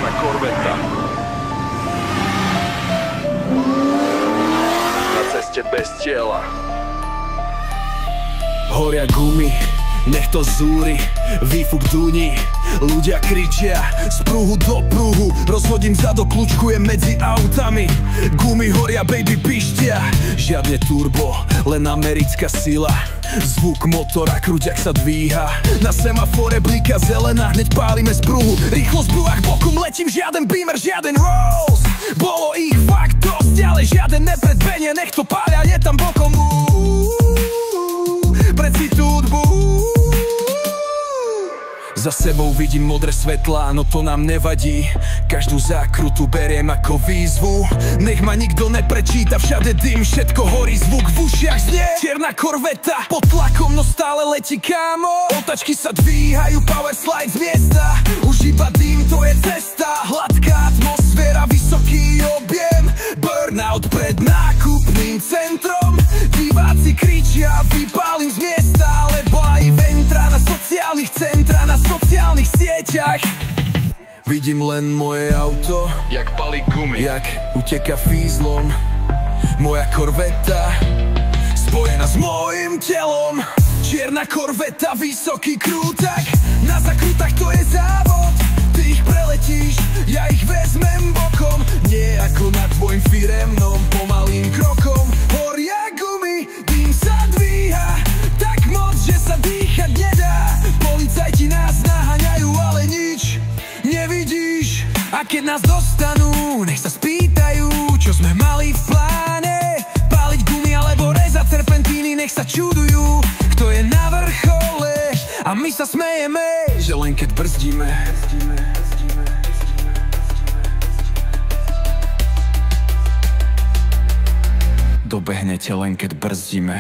čierna korveta. Na ceste bez tela. Horia gumy, nech to zúri, výfuk duní. Ľudia kričia z pruhu do pruhu, rozhodím zadok, kľúčkujem medzi autami. Gumy horia, baby pištia, žiadne turbo, len americká sila. Zvuk motora, kruťak sa dvíha, na semafore blíka zelená, hneď pálime z pruhu. Rýchlosť v brúhach bokom, letím, žiaden Beamer, žiaden Rolls. Bolo ich fakt dosť, ale žiaden nepredbehne, nech to pália, je tam bokom. Preci túdbu. Za sebou vidím modré svetlá, no to nám nevadí. Každú zákrutu beriem ako výzvu. Nech ma nikto neprečíta, všade dym, všetko horí, zvuk v ušiach znie. Čierna korveta, pod tlakom, no stále letí, kámo. Otačky sa dvíhajú, power slide z miesta. Už iba dym, to je cesta. Hladká atmosféra, vysoký objem. Burnout pred nákupným centrom. Diváci kričia, vypálim z miesta, lebo aj ventra na sociálnych centra, na sociálnych sieťach. Vidím len moje auto, jak balí gumy, jak uteka fízlom. Moja korveta, spojená s mojím telom. Čierna korveta, vysoký krútak, na zakrutách to je závod. Ty ich preletíš, ja ich vezmem bokom. Nie ako na tvojim firemnom, pomalým krokom. Horia gumy, dým sa dvíha, tak moc, že sa dýchať nedá. Policajti nás naháňajú, ale nič nevidíš. A keď nás dostanú, nech sa spýtajú, čo sme mali v pláne. Páliť gumy alebo rezať serpentíny, nech sa čudujú, kto je na vrchole. A my sa smejeme, že len keď brzdíme. Dobehnete len keď brzdíme.